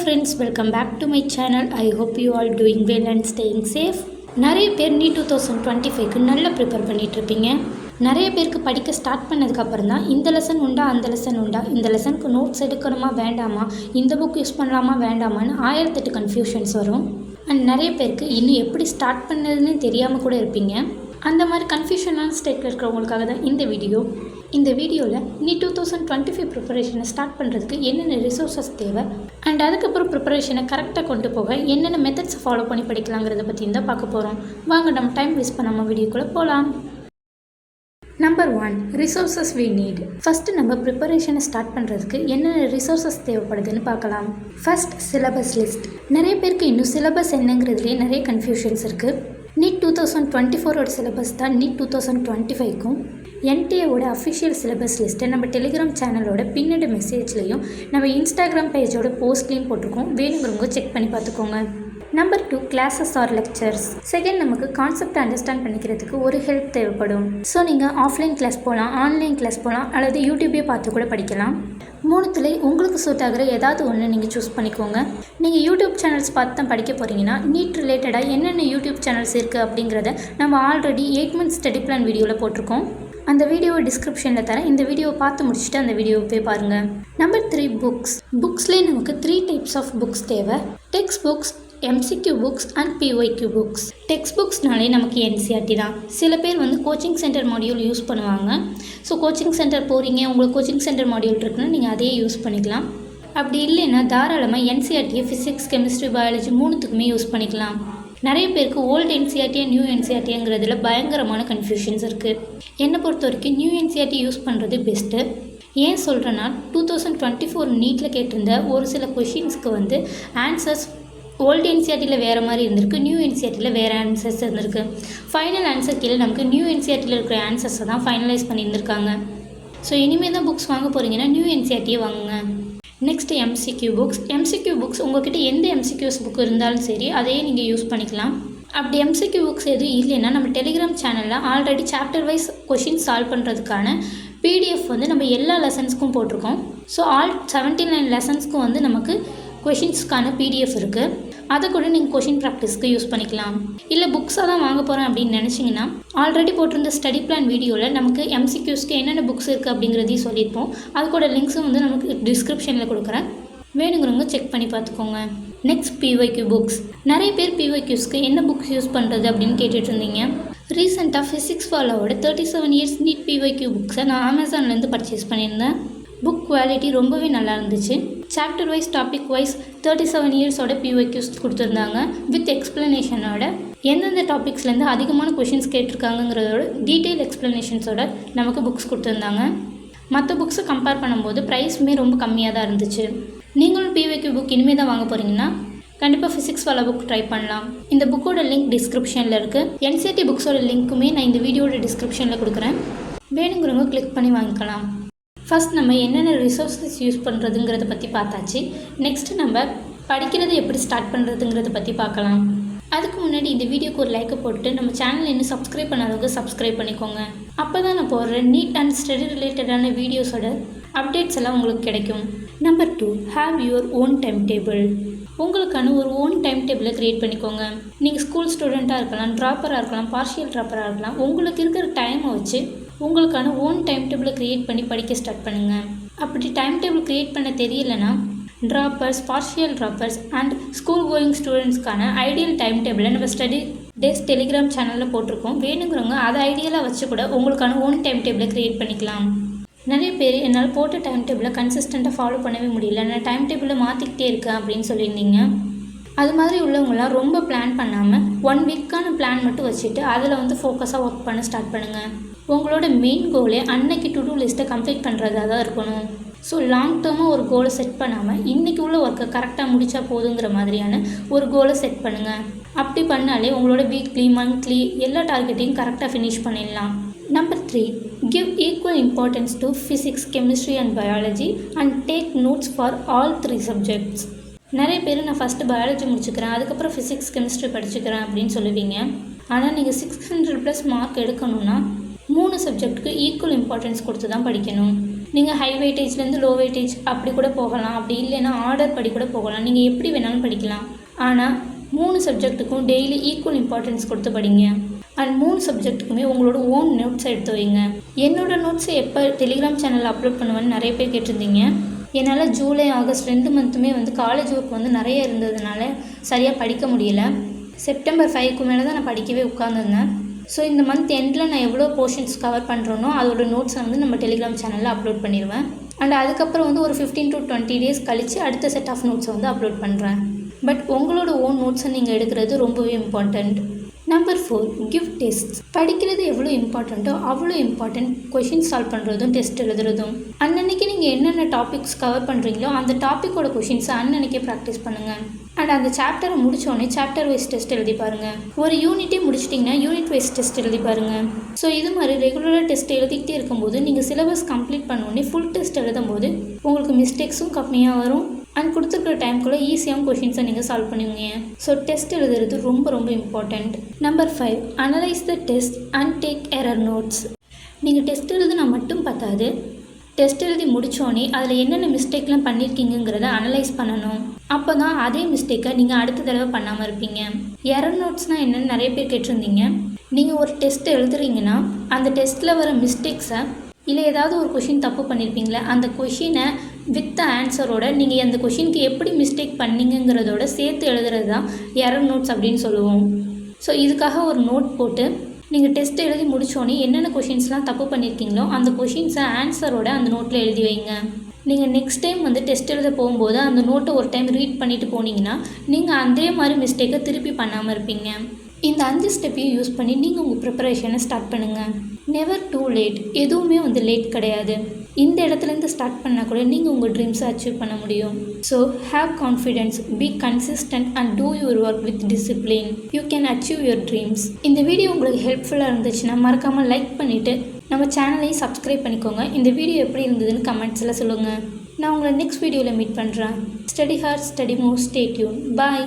friends, welcome back to my channel. I hope you all doing well and staying safe. நிறைய பேர் NEET 2025க்கு நல்லா prepare பண்ணிட்டு இருப்பீங்க. நிறைய பேருக்கு படிக்க ஸ்டார்ட் பண்ணதுக்கப்புறம் தான் இந்த லெசன் உண்டா அந்த லெசன் உண்டா, இந்த லெசனுக்கு நோட்ஸ் எடுக்கணுமா வேண்டாமா, இந்த புக் யூஸ் பண்ணலாமா வேண்டாமான்னு 1008 கன்ஃபியூஷன்ஸ் வரும். அண்ட் நிறைய பேருக்கு இன்னும் எப்படி ஸ்டார்ட் பண்ணதுன்னு தெரியாமல் கூட இருப்பீங்க. அந்த மாதிரி கன்ஃபியூஷனான ஸ்டேட்டில் இருக்கிறவங்களுக்காக தான் இந்த வீடியோவில் நீட் 2025 ப்ரிப்பரேஷனை ஸ்டார்ட் பண்ணுறதுக்கு என்னென்ன ரிசோர்ஸஸ் தேவை அண்ட் அதுக்கப்புறம் ப்ரிப்பரேஷனை கரெக்டாக கொண்டு போக என்னென்ன மெத்தட்ஸ் ஃபாலோ பண்ணி படிக்கலாங்கிறத பற்றி தான் பார்க்க போகிறோம். வாங்க நம்ம டைம் வேஸ்ட் பண்ணாமல் வீடியோக்குள்ளே போகலாம். Number 1, resources we need. First நம்ம ப்ரிப்பரேஷனை ஸ்டார்ட் பண்ணுறதுக்கு என்னென்ன ரிசோர்ஸஸ் தேவைப்படுதுன்னு பார்க்கலாம். First, syllabus list. நிறைய பேருக்கு இன்னும் சிலபஸ் என்னங்கிறதுலேயே நிறைய கன்ஃபியூஷன்ஸ் இருக்குது. நீட் 2024ஓட சிலபஸ் தான் நீட் 2025க்கும். என்டிஏவோட அஃபிஷியல் சிலபஸ் லிஸ்ட்டை நம்ம டெலிகிராம் சேனலோட பின்னோட மெசேஜ்லேயும் நம்ம இன்ஸ்டாகிராம் பேஜோட போஸ்ட்லேயும் போட்டிருக்கோம். வேணுங்கிறவங்க செக் பண்ணி பார்த்துக்கோங்க. Number 2, classes or lectures. Second, நமக்கு கான்செப்ட் அண்டர்ஸ்டாண்ட் பண்ணிக்கிறதுக்கு ஒரு ஹெல்ப் தேவைப்படும். ஸோ நீங்கள் ஆஃப்லைன் கிளாஸ் போகலாம், ஆன்லைன் கிளாஸ் போகலாம், அல்லது யூடியூபே பார்த்து கூட படிக்கலாம். மூணுத்துல உங்களுக்கு சூட் ஆகிற ஏதாவது ஒன்று நீங்கள் சூஸ் பண்ணிக்கோங்க. நீங்கள் யூடியூப் சேனல்ஸ் பார்த்து தான் படிக்க போகிறீங்கன்னா நீட் ரிலேட்டடாக என்னென்ன யூடியூப் சேனல்ஸ் இருக்குது அப்படிங்கிறத நம்ம ஆல்ரெடி 8 months ஸ்டடி பிளான் வீடியோவில் போட்டிருக்கோம். அந்த வீடியோவை டிஸ்கிரிப்ஷனில் தரேன். இந்த வீடியோவை பார்த்து முடிச்சுட்டு அந்த வீடியோவை போய் பாருங்கள். Number 3, books. புக்ஸ்லேயே நமக்கு 3 டைப்ஸ் ஆஃப் புக்ஸ் தேவை. Text books, MCQ books and PYQ books. Text புக்ஸ்னாலே நமக்கு NCERT தான். சில பேர் கோச்சிங் சென்டர் மாடியூல் யூஸ் பண்ணுவாங்க. ஸோ கோச்சிங் சென்டர் போகிறீங்க, உங்களுக்கு கோச்சிங் சென்டர் மாடியூல் இருக்குன்னா நீங்கள் அதையே யூஸ் பண்ணிக்கலாம். அப்படி இல்லைன்னா தாராளமாக NCERT ஃபிசிக்ஸ், கெமிஸ்ட்ரி, பயாலஜி மூணுத்துக்குமே யூஸ் பண்ணிக்கலாம். நிறைய பேருக்கு ஓல்டு NCERT நியூ NCERTங்கிறதுல பயங்கரமான கன்ஃபியூஷன்ஸ் இருக்குது. என்னை பொறுத்த வரைக்கும் நியூ NCERT யூஸ் பண்ணுறது பெஸ்ட்டு. ஏன் சொல்கிறேன்னா 2024 நீட்டில் கேட்டிருந்த ஒரு சில கொஷின்ஸ்க்கு ஆன்சர்ஸ் ஓல்டு NCERTயில் வேறு மாதிரி இருந்திருக்கு, நியூ NCERTயில் வேறு ஆன்சர்ஸ் இருந்திருக்கு. ஃபைனல் ஆன்சர் கீழே நமக்கு நியூ NCERTயில் இருக்கிற ஆன்சர்ஸை தான் ஃபைனலைஸ் பண்ணியிருந்திருக்காங்க. ஸோ இனிமேல் தான் புக்ஸ் வாங்க போகிறீங்கன்னா நியூ NCERTயே வாங்குங்க. Next, MCQ books. MCQ books உங்கள்கிட்ட எந்த MCQs புக் இருந்தாலும் சரி அதையே நீங்கள் யூஸ் பண்ணிக்கலாம். அப்படி MCQ புக்ஸ் எதுவும் இல்லைன்னா நம்ம டெலிகிராம் சேனலில் already chapter wise question solve பண்ணுறதுக்கான PDF நம்ம எல்லா லெசன்ஸ்க்கும் போட்டிருக்கோம். ஸோ ஆல் 79 லெசன்ஸ்க்கும் நமக்கு கொஷின்ஸ்க்கான PDF இருக்குது. அதை கூட நீங்கள் கொஷின் ப்ராக்டிஸ்க்கு யூஸ் பண்ணிக்கலாம். இல்லை புக்ஸாக தான் வாங்க போகிறேன் அப்படின்னு நினச்சிங்கன்னா ஆல்ரெடி போட்டிருந்த ஸ்டடி பிளான் வீடியோவில் நமக்கு MCQஸ்க்கு என்னென்ன புக்ஸ் இருக்குது அப்படிங்கிறதையும் சொல்லியிருப்போம். அது கூட லிங்க்ஸும் நமக்கு டிஸ்கிரிப்ஷனில் கொடுக்குறேன். வேணுங்கிறவங்க செக் பண்ணி பார்த்துக்கோங்க. Next, PYQ books. நிறைய பேர் PYQஸ்க்கு என்ன புக்ஸ் யூஸ் பண்ணுறது அப்படின்னு கேட்டுட்டு இருந்தீங்க. ரீசெண்டாக ஃபிசிக்ஸ் ஃபாலோவோட 37 இயர்ஸ் நீட் PYQ புக்ஸை நான் அமேசான்லேருந்து பர்ச்சேஸ் பண்ணியிருந்தேன். புக் குவாலிட்டி ரொம்பவே நல்லா இருந்துச்சு. சாப்டர் வைஸ், டாபிக் வைஸ் 37 இயர்ஸோட PYQs கொடுத்துருந்தாங்க. வித் எக்ஸ்ப்ளனேஷனோட எந்தெந்த டாபிக்ஸ்லேருந்து அதிகமான கொஷின்ஸ் கேட்டிருக்காங்கிறதோட டீட்டெயில் எக்ஸ்ப்ளனேஷன்ஸோட நமக்கு புக்ஸ் கொடுத்துருந்தாங்க. மற்ற புக்ஸை கம்பேர் பண்ணும்போது ப்ரைஸுமே ரொம்ப கம்மியாக தான் இருந்துச்சு. நீங்களும் PYQ புக் இனிமேல் தான் வாங்க போகிறீங்கன்னா கண்டிப்பாக ஃபிசிக்ஸ் வாலா புக் ட்ரை பண்ணலாம். இந்த புக்கோட லிங்க் டிஸ்கிரிப்ஷனில் இருக்குது. NCERT புக்ஸோட லிங்க்குமே நான் இந்த வீடியோட டிஸ்கிரிப்ஷனில் கொடுக்குறேன். வேணுங்கிறவங்க கிளிக் பண்ணி வாங்கிக்கலாம். ஃபஸ்ட், நம்ம என்னென்ன ரிசோர்ஸஸ் யூஸ் பண்ணுறதுங்கிறத பற்றி பார்த்தாச்சு. நெக்ஸ்ட்டு நம்ம படிக்கிறது எப்படி ஸ்டார்ட் பண்ணுறதுங்கிறத பற்றி பார்க்கலாம். அதுக்கு முன்னாடி இந்த வீடியோக்கு ஒரு லைக்கை போட்டு நம்ம சேனல் இன்னும் சப்ஸ்கிரைப் பண்ணாதவங்க சப்ஸ்கிரைப் பண்ணிக்கோங்க. அப்போ தான் நான் போடுற நீட் அண்ட் ஸ்டடி ரிலேட்டடான வீடியோஸோட அப்டேட்ஸ் எல்லாம் உங்களுக்கு கிடைக்கும். Number 2, have your own time table. உங்களுக்கான ஒரு ஓன் டைம் டேபிளை க்ரியேட் பண்ணிக்கோங்க. நீங்கள் ஸ்கூல் ஸ்டூடெண்ட்டாக இருக்கலாம், ட்ராப்பராக இருக்கலாம், பார்ஷியல் ட்ராப்பராக இருக்கலாம். உங்களுக்கு இருக்கிற டைமை வச்சு உங்களுக்கான ஓன் டைம் டேபிளை க்ரியேட் பண்ணி படிக்க ஸ்டார்ட் பண்ணுங்கள். அப்படி டைம் டேபிள் க்ரியேட் பண்ண தெரியலைன்னா droppers, partial droppers and school going ஸ்டூடெண்ட்ஸ்க்கான ஐடியல் டைம் டேபிளை நம்ம ஸ்டடி டேஸ் டெலிகிராம் சேனலில் போட்டிருக்கோம். வேணுங்கிறவங்க அதை ஐடியலாக வச்சு கூட உங்களுக்கான ஓன் டைம் டேபிளை க்ரியேட் பண்ணிக்கலாம். நிறைய பேர் என்னால் போட்ட டைம் டேபிளை கன்சிஸ்டண்ட்டாக ஃபாலோ பண்ணவே முடியல, நான் டைம் டேபிளை மாற்றிக்கிட்டே இருக்கேன் அப்படின்னு சொல்லியிருந்தீங்க. அது மாதிரி உள்ளவங்களாம் ரொம்ப பிளான் பண்ணாமல் 1 வீக்கான பிளான் மட்டும் வச்சுட்டு அதில் ஃபோக்கஸாக ஒர்க் பண்ண ஸ்டார்ட் பண்ணுங்கள். உங்களோட மெயின் கோலே அன்னைக்கு டு டூ லிஸ்ட்டை கம்ப்ளீட் பண்ணுறதா தான் இருக்கணும். ஸோ லாங் டேர்மாக ஒரு கோலை செட் பண்ணாமல் இன்றைக்கி உள்ள ஒர்க்கை கரெக்டாக முடித்தா போதுங்கிற மாதிரியான ஒரு கோலை செட் பண்ணுங்கள். அப்படி பண்ணாலே உங்களோட வீக்லி, மந்த்லி எல்லா டார்கெட்டையும் கரெக்டாக ஃபினிஷ் பண்ணிடலாம். Number 3, give equal importance to physics, chemistry and biology and take notes for all 3 subjects. நிறைய பேர் நான் ஃபஸ்ட்டு பயாலஜி முடிச்சுக்கிறேன், அதுக்கப்புறம் ஃபிசிக்ஸ், கெமிஸ்ட்ரி படிச்சுக்கிறேன் அப்படின்னு சொல்லுவீங்க. ஆனால் நீங்கள் 600+ மார்க் எடுக்கணும்னா 3 சப்ஜெக்ட்டுக்கு ஈக்குவல் இம்பார்ட்டன்ஸ் கொடுத்து தான் படிக்கணும். நீங்கள் ஹை வெயிட்டேஜ்லேருந்து லோ வெயிட்டேஜ் அப்படி கூட போகலாம், அப்படி இல்லைன்னா ஆர்டர் படி கூட போகலாம். நீங்கள் எப்படி வேணாலும் படிக்கலாம். ஆனால் 3 சப்ஜெக்ட்டுக்கும் டெய்லி ஈக்குவல் இம்பார்ட்டன்ஸ் கொடுத்து படிங்க. அண்ட் 3 சப்ஜெக்ட்டுக்குமே உங்களோட ஓன் நோட்ஸை எடுத்து வைங்க. என்னோடய நோட்ஸை எப்போ டெலிகிராம் சேனலில் அப்லோட் பண்ணுவேன்னு நிறைய பேர் கேட்டிருந்தீங்க. என்னால் ஜூலை ஆகஸ்ட் 2 மந்த்துமே காலேஜ் ஒர்க் நிறைய இருந்ததுனால சரியாக படிக்க முடியல. செப்டம்பர் 5க்கு மேலே தான் நான் படிக்கவே உட்காந்துருந்தேன். ஸோ இந்த மந்த் எண்டில் நான் எவ்வளோ போர்ஷன்ஸ் கவர் பண்ணுறேனோ அதோட நோட்ஸை நம்ம டெலிகிராம் சேனலில் அப்லோட் பண்ணிடுவேன். அண்ட் அதுக்கப்புறம் ஒரு 15 to 20 days கழித்து அடுத்த செட் ஆஃப் நோட்ஸை அப்லோட் பண்ணுறேன். பட் உங்களோட ஓன் நோட்ஸை நீங்கள் எடுக்கிறது ரொம்பவே இம்பார்ட்டண்ட். Number 4, give test. படிக்கிறது எவ்வளோ இம்பார்ட்டண்ட்டோ அவ்வளோ இம்பார்ட்டண்ட் கொஷின் சால்வ் பண்ணுறதும் டெஸ்ட் எழுதுறதும். அன்னன்னைக்கு நீங்கள் என்னென்ன டாபிக்ஸ் கவர் பண்ணுறீங்களோ அந்த டாப்பிக்கோட கொஷின்ஸை அன்னன்னைக்கே ப்ராக்டிஸ் பண்ணுங்கள். அண்ட் அந்த சாப்டரை முடித்தோடனே சாப்டர் வைஸ் டெஸ்ட் எழுதி பாருங்கள். ஒரு யூனிட்டே முடிச்சிட்டிங்கன்னா யூனிட் வைஸ் டெஸ்ட் எழுதி பாருங்கள். ஸோ இது மாதிரி ரெகுலராக டெஸ்ட் எழுதிக்கிட்டே இருக்கும்போது நீங்கள் சிலபஸ் கம்ப்ளீட் பண்ணோடனே ஃபுல் டெஸ்ட் எழுதும் போது உங்களுக்கு மிஸ்டேக்ஸும் கம்மியாக வரும். அண்ட் கொடுத்துருக்குற டைம்குள்ளே ஈஸியாக கொஷின்ஸை நீங்கள் சால்வ் பண்ணுவீங்க. ஸோ டெஸ்ட் எழுதுறது ரொம்ப ரொம்ப important. Number 5, analyse the test and take error notes. நீங்கள் டெஸ்ட் எழுதுனா மட்டும் பார்த்தாது, டெஸ்ட் எழுதி முடித்தோடனே அதில் என்னென்ன மிஸ்டேக்லாம் பண்ணியிருக்கீங்கிறத அனலைஸ் பண்ணணும். அப்போ தான் அதே மிஸ்டேக்கை நீங்கள் அடுத்த தடவை பண்ணாமல் இருப்பீங்க. எரர் நோட்ஸ்னால் என்னென்னு நிறைய பேர் கேட்டிருந்தீங்க. நீங்கள் ஒரு டெஸ்ட் எழுதுறீங்கன்னா அந்த டெஸ்ட்டில் வர மிஸ்டேக்ஸை இல்லை ஏதாவது ஒரு கொஷின் தப்பு பண்ணியிருப்பீங்களே அந்த கொஷினை வித் ஆன்சரோட நீங்கள் அந்த கொஷினுக்கு எப்படி மிஸ்டேக் பண்ணீங்கிறதோட சேர்த்து எழுதுறது தான் எரர் நோட்ஸ் அப்படின்னு சொல்லுவோம். ஸோ இதுக்காக ஒரு நோட் போட்டு நீங்கள் டெஸ்ட் எழுதி முடித்தோடனே என்னென்ன கொஷின்ஸ்லாம் தப்பு பண்ணியிருக்கீங்களோ அந்த கொஷின்ஸை ஆன்சரோட அந்த நோட்டில் எழுதி வைங்க. நீங்கள் நெக்ஸ்ட் டைம் டெஸ்ட் எழுத போகும்போது அந்த நோட்டை ஒரு டைம் ரீட் பண்ணிவிட்டு போனீங்கன்னா நீங்கள் அதே மாதிரி மிஸ்டேக்கை திருப்பி பண்ணாமல் இருப்பீங்க. இந்த 5 ஸ்டெப்பையும் யூஸ் பண்ணி நீங்கள் உங்கள் ப்ரிப்பரேஷனை ஸ்டார்ட் பண்ணுங்கள். Never too late. எதுவுமே லேட் கிடையாது. இந்த இடத்துலேருந்து ஸ்டார்ட் பண்ணால் கூட நீங்கள் உங்கள் ட்ரீம்ஸை அச்சீவ் பண்ண முடியும். So have confidence, be consistent and two your work with discipline. You can achieve your dreams. இந்த வீடியோ உங்களுக்கு ஹெல்ப்ஃபுல்லாக இருந்துச்சுன்னா மறக்காமல் லைக் பண்ணிவிட்டு நம்ம சேனலையும் சப்ஸ்கிரைப் பண்ணிக்கோங்க. இந்த வீடியோ எப்படி இருந்ததுன்னு கமெண்ட்ஸில் சொல்லுங்கள். நான் உங்களை நெக்ஸ்ட் வீடியோவில் மீட் பண்ணுறேன். Study hard, study more, stay tuned. பாய்.